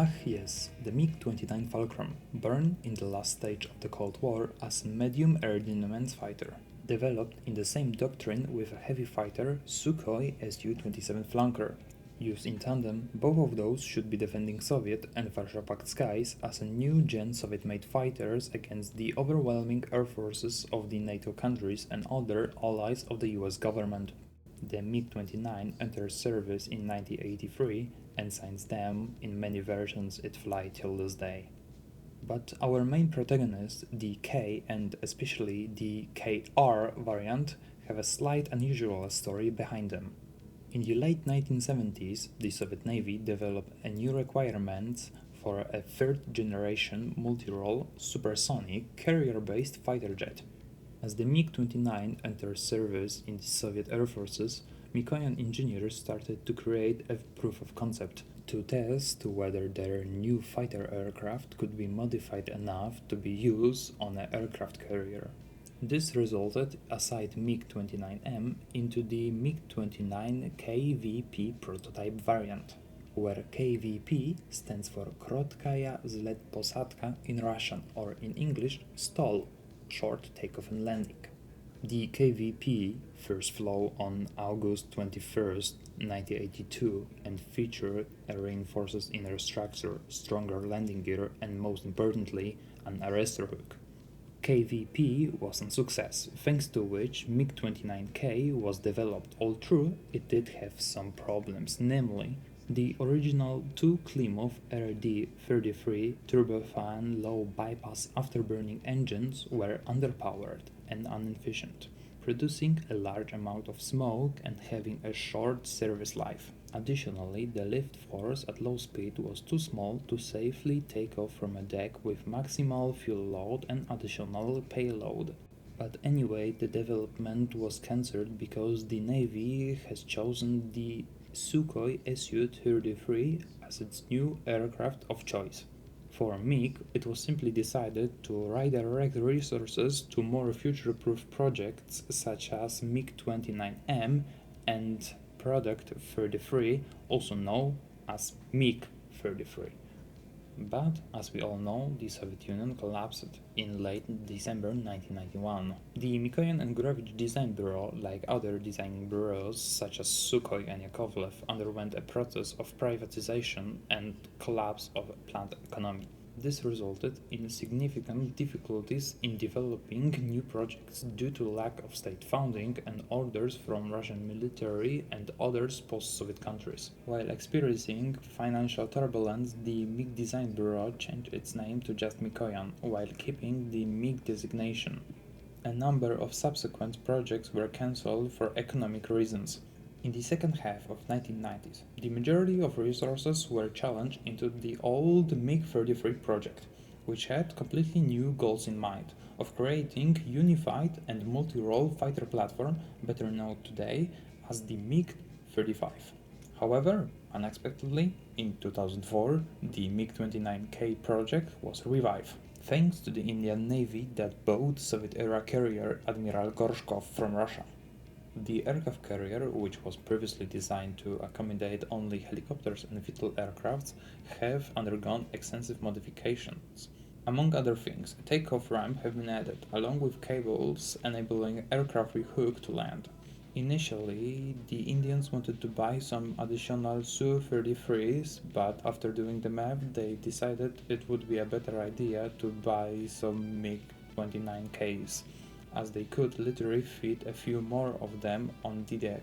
Ah yes, the MiG-29 Fulcrum, born in the last stage of the Cold War as a medium aerodynamics fighter, developed in the same doctrine with a heavy fighter Sukhoi Su-27 flanker. Used in tandem, both of those should be defending Soviet and Warsaw Pact skies as a new-gen Soviet-made fighters against the overwhelming air forces of the NATO countries and other allies of the US government. The MiG-29 entered service in 1983, and since then, in many versions it flies till this day. But our main protagonists, the K and especially the KR variant, have a slight unusual story behind them. In the late 1970s, the Soviet Navy developed a new requirement for a third-generation multi-role supersonic carrier-based fighter jet. As the MiG-29 entered service in the Soviet Air Forces, Mikoyan engineers started to create a proof of concept to test whether their new fighter aircraft could be modified enough to be used on an aircraft carrier. This resulted, aside MiG-29M, into the MiG-29 KVP prototype variant, where KVP stands for Krotkaya Zlet Posadka in Russian, or in English, STOL, short takeoff and landing. The KVP first flew on August 21, 1982 and featured a reinforced inner structure, stronger landing gear and most importantly, an arrestor hook. KVP was a success, thanks to which MiG-29K was developed, although it did have some problems, namely the original two Klimov RD-33 turbofan low bypass afterburning engines were underpowered and inefficient, producing a large amount of smoke and having a short service life. Additionally, the lift force at low speed was too small to safely take off from a deck with maximal fuel load and additional payload. But anyway, the development was cancelled because the Navy has chosen the Sukhoi Su-33 as its new aircraft of choice. For MiG, it was simply decided to redirect resources to more future-proof projects such as MiG-29M and Product 33, also known as MiG-33. But, as we all know, the Soviet Union collapsed in late December 1991. The Mikoyan and Gurevich Design Bureau, like other designing bureaus such as Sukhoi and Yakovlev, underwent a process of privatization and collapse of plant economy. This resulted in significant difficulties in developing new projects due to lack of state funding and orders from Russian military and other post-Soviet countries. While experiencing financial turbulence, the MiG Design Bureau changed its name to just Mikoyan, while keeping the MiG designation. A number of subsequent projects were cancelled for economic reasons. In the second half of 1990s, the majority of resources were challenged into the old MiG-33 project, which had completely new goals in mind, of creating unified and multi-role fighter platform better known today as the MiG-35. However, unexpectedly, in 2004, the MiG-29K project was revived, thanks to the Indian Navy that bought Soviet-era carrier Admiral Gorshkov from Russia. The aircraft carrier, which was previously designed to accommodate only helicopters and little aircrafts, have undergone extensive modifications. Among other things, a takeoff ramp have been added, along with cables enabling aircraft rehook to land. Initially, the Indians wanted to buy some additional Su-33s, but after doing the math, they decided it would be a better idea to buy some MiG-29Ks, as they could literally fit a few more of them on the deck.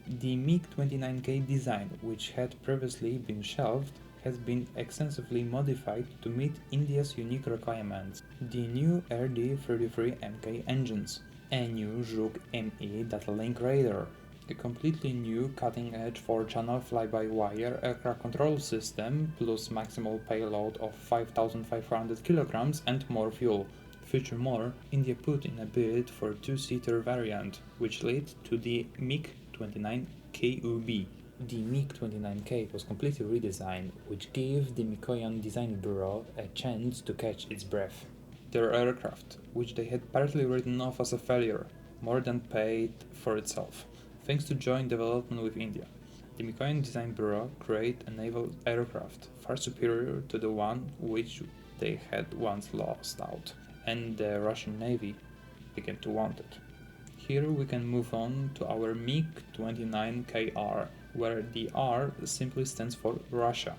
The MiG-29K design, which had previously been shelved, has been extensively modified to meet India's unique requirements. The new RD-33MK engines, a new Zhuk ME data link radar, a completely new cutting-edge 4-channel fly-by-wire aircraft control system plus maximal payload of 5,500 kilograms and more fuel. Furthermore, India put in a bid for a two-seater variant, which led to the MiG-29 KUB. The MiG-29K was completely redesigned, which gave the Mikoyan Design Bureau a chance to catch its breath. Their aircraft, which they had partly written off as a failure, more than paid for itself, thanks to joint development with India. The MiG-29 Design Bureau created a naval aircraft far superior to the one which they had once lost out, and the Russian Navy began to want it. Here we can move on to our MiG-29KR, where the R simply stands for Russia.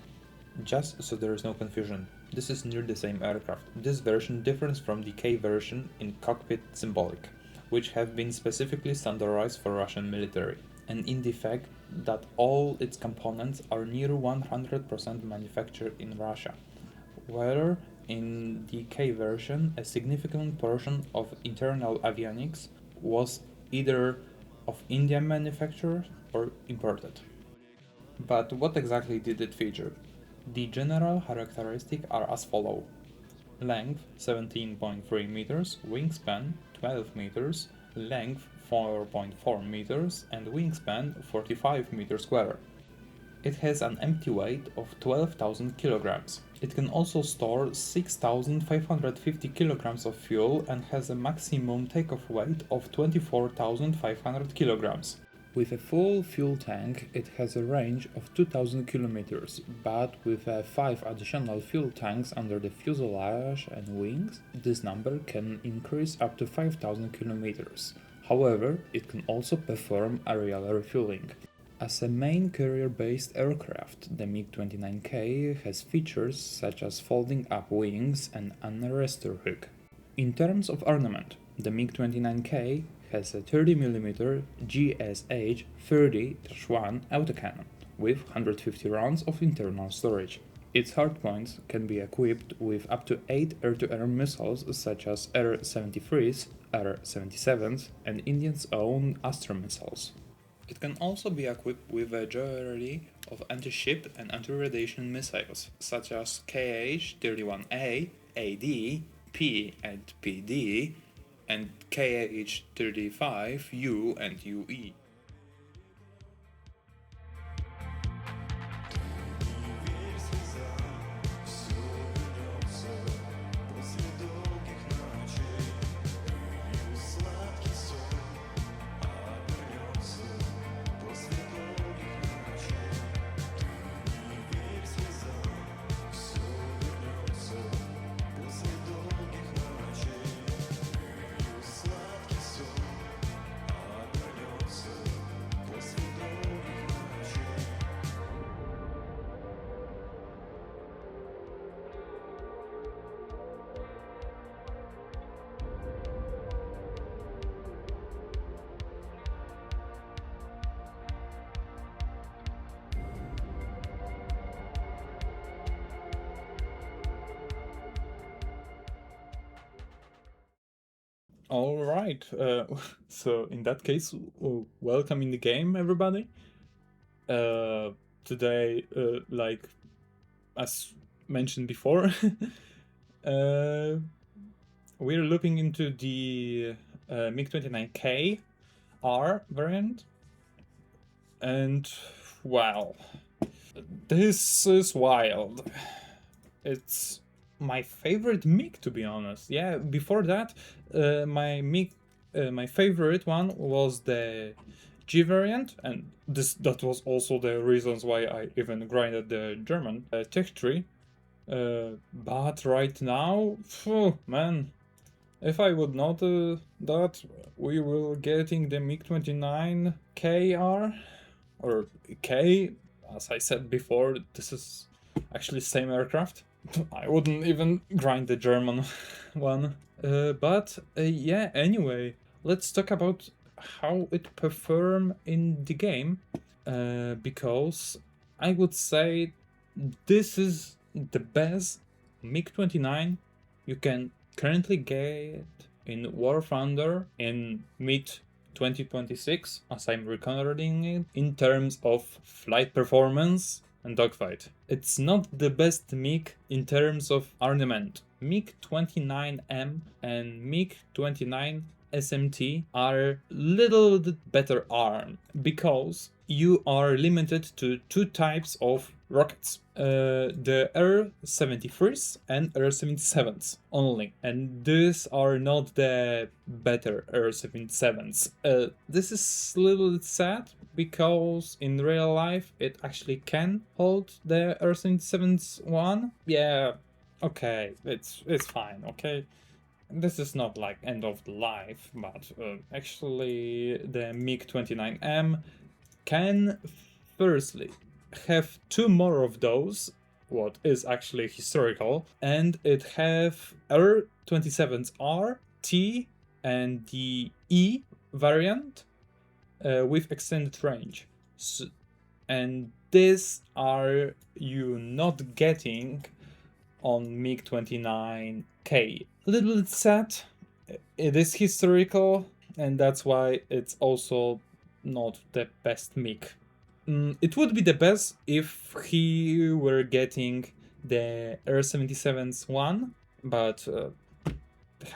Just so there is no confusion, this is near the same aircraft. This version differs from the K version in cockpit symbolic, which have been specifically standardized for Russian military, and in the fact that all its components are near 100% manufactured in Russia, where in the K version a significant portion of internal avionics was either of Indian manufacturers or imported. But what exactly did it feature? The general characteristics are as follow: length 17.3 meters, wingspan 12 meters, length 4.4 meters, and wingspan 45 meters square. It has an empty weight of 12,000 kilograms. It can also store 6,550 kilograms of fuel and has a maximum takeoff weight of 24,500 kilograms. With a full fuel tank, it has a range of 2,000 kilometers, but with 5 additional fuel tanks under the fuselage and wings, this number can increase up to 5,000 kilometers. However, it can also perform aerial refueling. As a main carrier-based aircraft, the MiG-29K has features such as folding up wings and an arrestor hook. In terms of armament, the MiG-29K has a 30mm GSH-30-1 autocannon with 150 rounds of internal storage. Its hardpoints can be equipped with up to 8 air-to-air missiles such as R-73s, R-77s, and India's own Astra missiles. It can also be equipped with a variety of anti-ship and anti-radiation missiles such as KH-31A, AD, P and PD, and KH-35U and UE. All right, so in that case, welcome in the game, everybody. Today, like as mentioned before, we're looking into the MiG-29KR variant, and wow, this is wild. It's my favorite MiG, to be honest. Yeah, before that, my favorite one was the G variant, and that was also the reasons why I even grinded the German tech tree. But right now, man, if I would not that, we will getting the MiG-29KR or K. As I said before, this is actually same aircraft. I wouldn't even grind the German one. But yeah, anyway, let's talk about how it perform in the game. Because I would say this is the best MiG-29 you can currently get in WarThunder in mid-2026, as I'm recording it, in terms of flight performance and dogfight. It's not the best MiG in terms of armament. MiG-29M and MiG-29 SMT are little bit better armed because you are limited to two types of rockets. The R-73s and R-77s only. And these are not the better R-77s. This is a little bit sad because in real life it actually can hold the R-77s one. Yeah, okay, it's fine, okay? This is not like end of the life, but actually the MiG-29M can firstly have two more of those, what is actually historical, and it have R-27R, T, and the E variant with extended range. And these are you not getting on MiG-29K. A little bit sad. It is historical, and that's why it's also not the best MiG. It would be the best if he were getting the R-77's one, but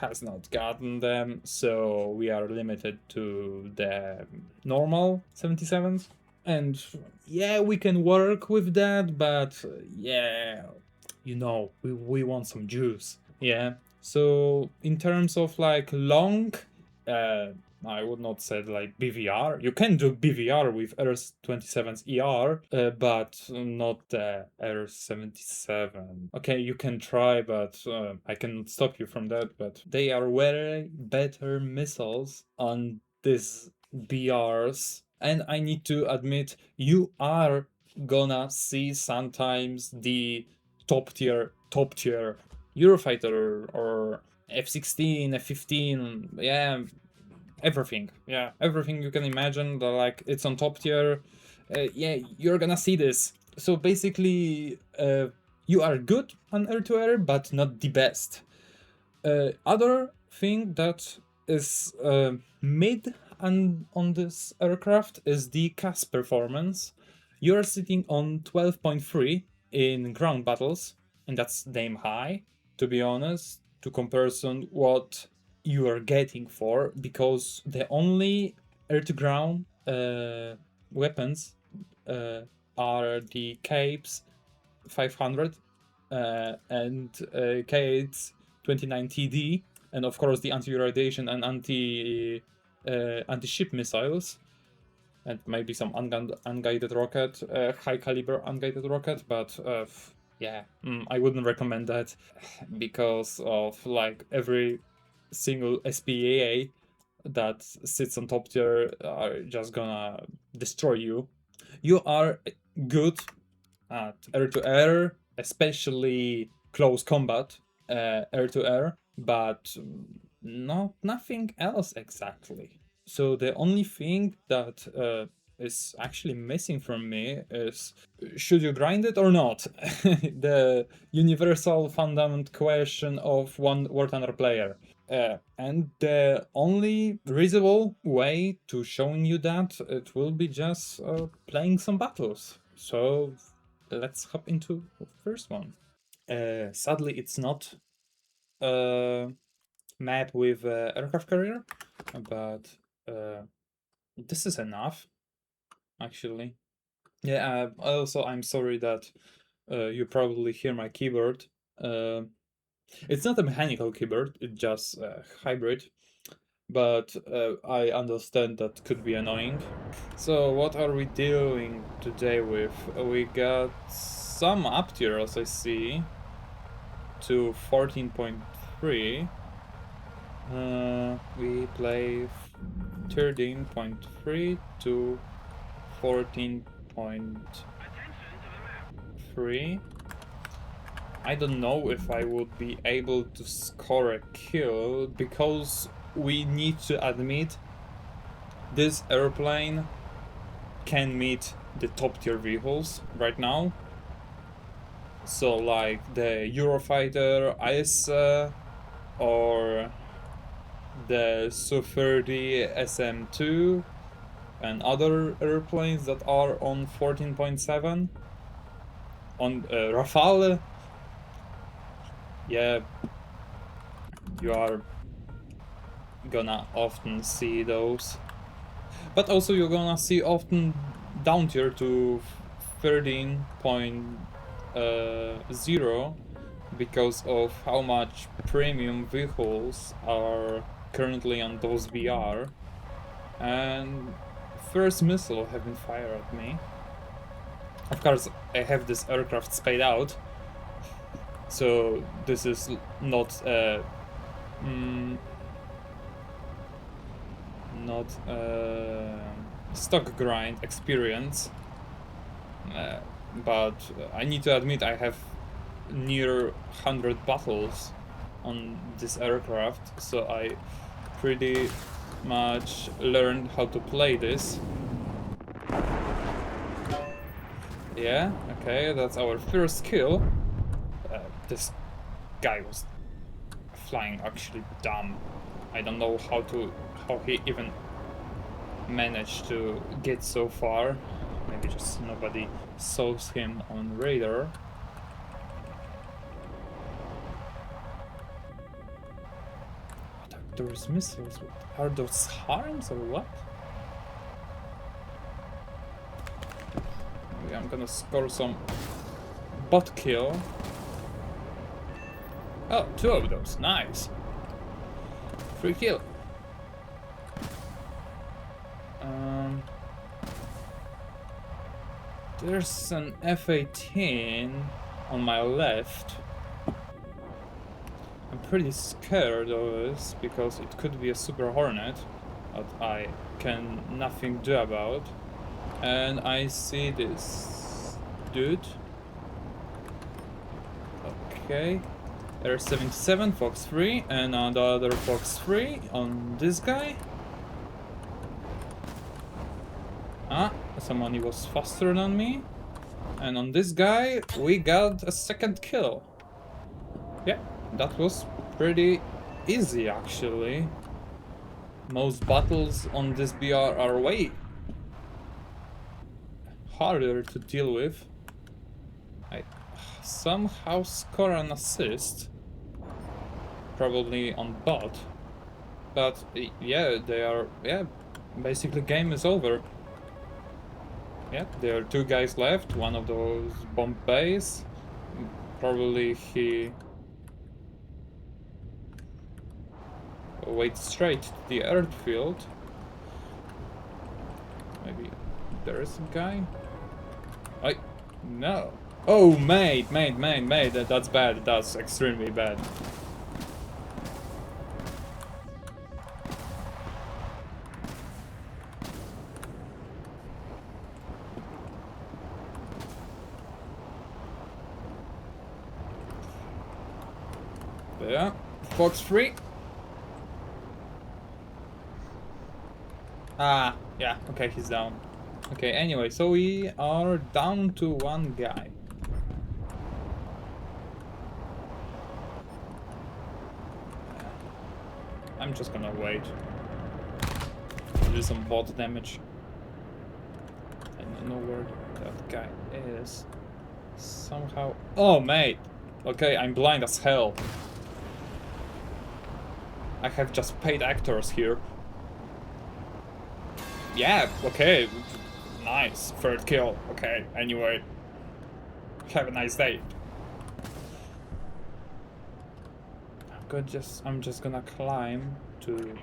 has not gotten them, so we are limited to the normal 77s. And yeah, we can work with that, but yeah, you know, we want some juice. Yeah. So in terms of like long, I would not say like BVR. You can do BVR with R-27's ER, but not the R-77. Okay, you can try, but I cannot stop you from that. But they are way better missiles on these BRs. And I need to admit, you are gonna see sometimes the top tier Eurofighter or F-16, F-15, yeah, everything. Yeah, everything you can imagine, like it's on top tier. Yeah, you're gonna see this. So basically, you are good on air-to-air, but not the best. Other thing that is mid on this aircraft is the CAS performance. You're sitting on 12.3 in ground battles, and that's damn high, to be honest, to comparison what you are getting for, because the only air-to-ground weapons are the Capes 500 and K8 29 TD, and of course the anti-radiation and anti-ship missiles, and maybe some unguided rocket, high caliber unguided rocket, but yeah, I wouldn't recommend that because of like every single SPAA that sits on top tier are just gonna destroy you. You are good at air-to-air, especially close combat air-to-air, but nothing else exactly. So the only thing that is actually missing from me is, should you grind it or not? The universal fundamental question of one WarThunder player. And the only reasonable way to showing you that, it will be just playing some battles. So let's hop into the first one. Sadly, it's not a map with aircraft carrier, but this is enough, actually. Yeah, also, I'm sorry that you probably hear my keyboard. It's not a mechanical keyboard, it's just a hybrid. But I understand that could be annoying. So what are we doing today with? We got some up tier, as I see, to 14.3. We play 13.3 to 14.3. I don't know if I would be able to score a kill, because we need to admit this airplane can meet the top tier vehicles right now. So like the Eurofighter IS or the Su-30 SM2 and other airplanes that are on 14.7 on Rafale. Yeah, you are gonna often see those. But also you're gonna see often down tier to 13.0 because of how much premium vehicles are currently on those VR. And first missile have been fired at me. Of course, I have this aircraft spayed out, so this is not not stock grind experience, but I need to admit I have near 100 battles on this aircraft, so I pretty much learned how to play this. Yeah, okay, that's our first kill. This guy was flying actually dumb. I don't know how he even managed to get so far. Maybe just nobody saw him on radar. What are those missiles? Are those harms or what? Maybe I'm gonna score some bot kill. Oh, 2 of those, nice. Free kill. There's an F-18 on my left. I'm pretty scared of this because it could be a Super Hornet that I can nothing do about. And I see this dude. Okay. R77, Fox 3, and another Fox 3 on this guy. Ah, somebody was faster than me. And on this guy, we got a second kill. Yeah, that was pretty easy actually. Most battles on this BR are way harder to deal with. I somehow score an assist. Probably on bot. But yeah, they are, yeah, basically game is over. Yeah, there are 2 guys left, one of those bomb bays. Probably he went straight to the airfield. Maybe there is a guy. No. Oh, mate, that's bad, that's extremely bad. Yeah, Fox 3. Ah, yeah, okay, he's down. Okay, anyway, so we are down to 1 guy. I'm just gonna wait. Do some bot damage. I don't know where that guy is. Somehow. Oh, mate! Okay, I'm blind as hell. I have just paid actors here. Yeah, okay. Nice. 3rd kill. Okay, anyway. Have a nice day. I'm just gonna climb to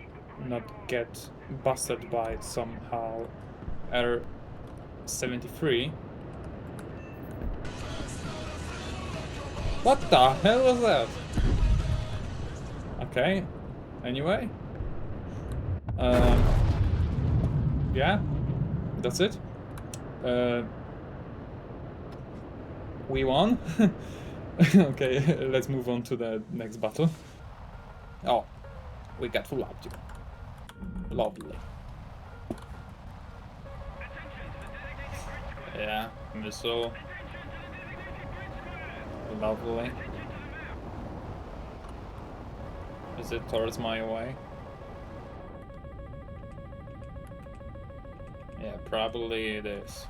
not get busted by somehow R-73. What the hell was that? Okay. Anyway. Yeah. That's it. We won. Okay, let's move on to the next battle. Oh, we got full up. Lovely. Yeah, missile. Lovely. Is it towards my way? Yeah, probably it is.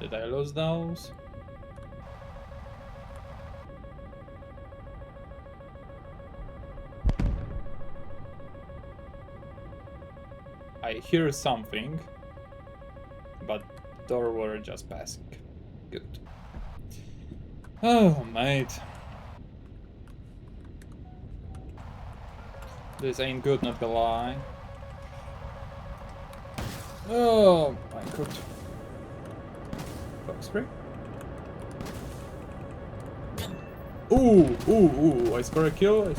Did I lose those? I hear something, but door were just passing. Good. Oh, mate. This ain't good, not gonna lie. Oh, I could. Fox spray? Ooh, I score a kill,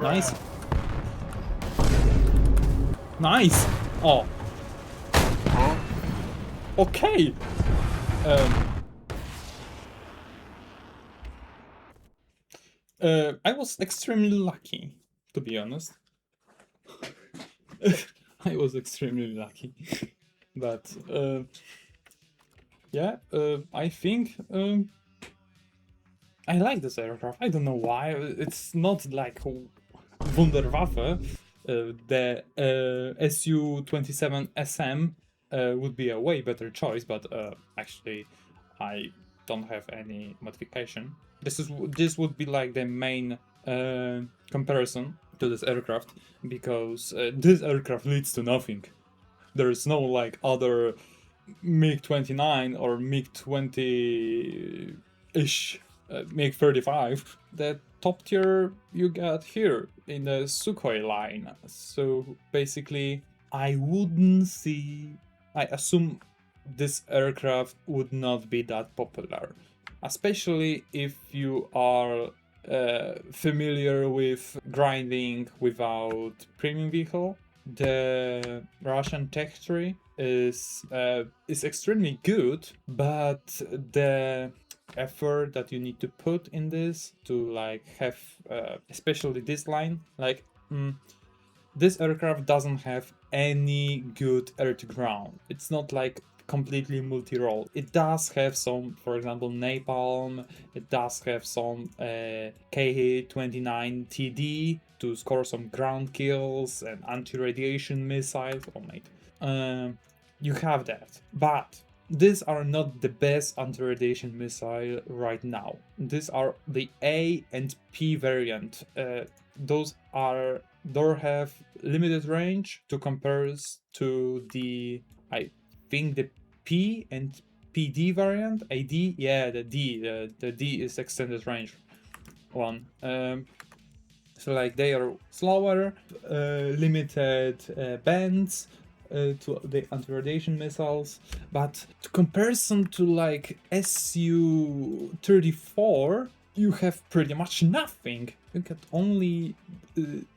Nice. Nice! Oh. Okay! I was extremely lucky, to be honest. I was extremely lucky. But, yeah, I think I like this aircraft. I don't know why. It's not like Wunderwaffe. The Su-27 SM would be a way better choice, but actually, I don't have any modification. This would be like the main comparison to this aircraft, because this aircraft leads to nothing. There is no like other MiG-29 or MiG-20-ish, MiG-35. The top tier you got here in the Sukhoi line. So basically, I assume this aircraft would not be that popular, especially if you are familiar with grinding without premium vehicle. The Russian tech tree is extremely good, but the effort that you need to put in this to like have especially this line, like this aircraft doesn't have any good air to ground. It's not like completely multi-role. It does have some, for example, napalm. It does have some K-29TD to score some ground kills and anti-radiation missiles. Oh mate, you have that, but these are not the best anti-radiation missile right now. These are the A and P variant. Those have limited range to compares to the, I think, the P and PD variant. AD, yeah, the D is extended range one. So like they are slower, limited bands to the anti-radiation missiles, but to comparison to like Su-34, you have pretty much nothing. You get only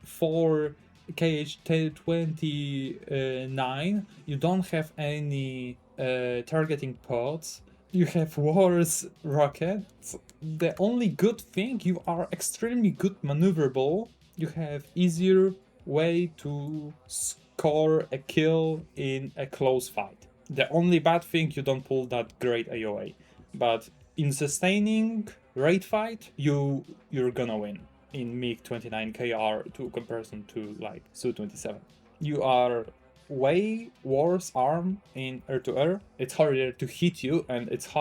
4 KH-1029. You don't have any targeting pods. You have worse rockets. The only good thing, you are extremely good maneuverable. You have easier way to score a kill in a close fight. The only bad thing, you don't pull that great AOA. But in sustaining raid fight, you're gonna win in MiG-29KR to comparison to like Su-27. You are way worse arm in air-to-air. It's harder to hit you, and it's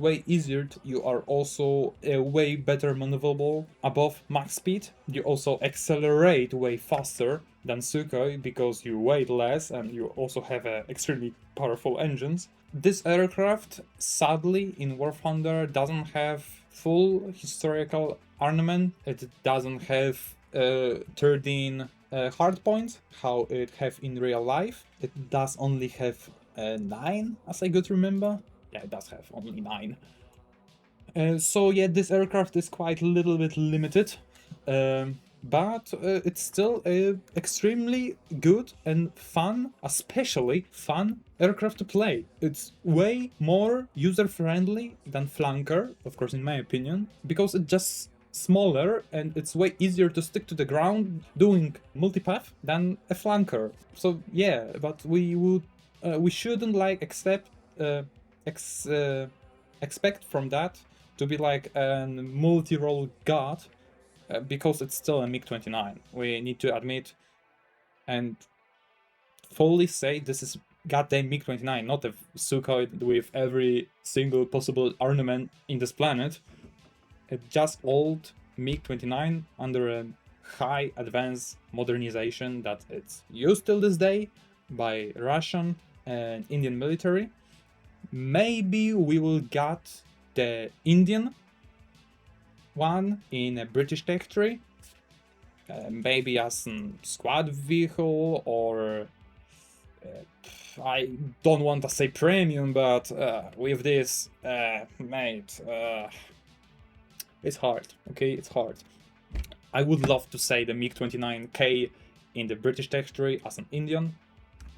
way easier. You are also way better maneuverable above max speed. You also accelerate way faster than Sukhoi because you weigh less and you also have extremely powerful engines. This aircraft, sadly, in WarThunder doesn't have full historical armament. It doesn't have 13 hard points, how it have in real life. It does only have 9, as I could remember. Yeah, it does have only 9. So yeah, this aircraft is quite a little bit limited. But it's still a extremely good and fun, especially fun aircraft to play. It's way more user-friendly than Flanker, of course in my opinion, because it's just smaller and it's way easier to stick to the ground doing multipath than a Flanker. So yeah, but we shouldn't like accept expect from that to be like a multi-role god, because it's still a MiG-29. We need to admit and fully say this is goddamn MiG-29, not a Sukhoi with every single possible ornament in this planet. It's just old MiG-29 under a high advanced modernization that it's used till this day by Russian and Indian military. Maybe we will get the Indian one in a British territory, maybe as a squad vehicle, or I don't want to say premium, but with this, mate, it's hard, okay? It's hard. I would love to say the MiG-29K in the British territory as an Indian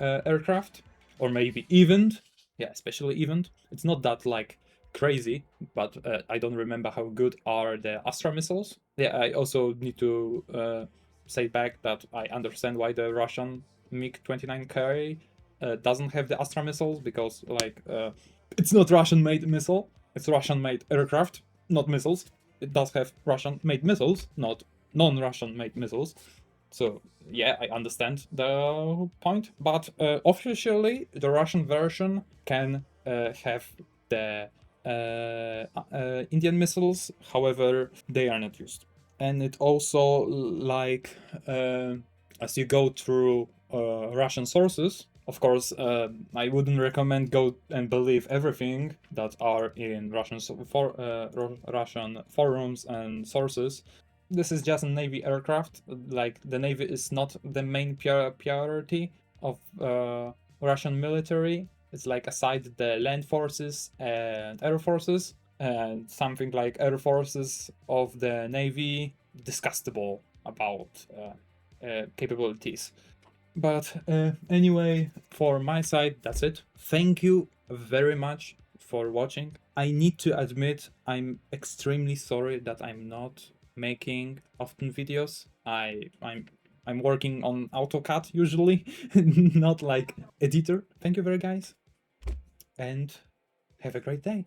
aircraft, or maybe Event. Yeah, especially Event. It's not that like crazy, but I don't remember how good are the Astra missiles. Yeah, I also need to say back that I understand why the Russian MiG-29K doesn't have the Astra missiles, because like it's not Russian-made missile, it's Russian-made aircraft, not missiles. It does have Russian-made missiles, not non-Russian-made missiles. So yeah, I understand the point, but officially the Russian version can have the Indian missiles, however they are not used. And it also, like, as you go through Russian sources, of course, I wouldn't recommend go and believe everything that are in Russian Russian forums and sources. This is just a Navy aircraft. Like, the Navy is not the main priority of Russian military. It's like aside the land forces and air forces, and something like air forces of the Navy disgustable about capabilities. But anyway, for my side, that's it. Thank you very much for watching. I need to admit, I'm extremely sorry that I'm not making often videos. I'm working on AutoCAD usually, not like editor. Thank you very guys, and have a great day.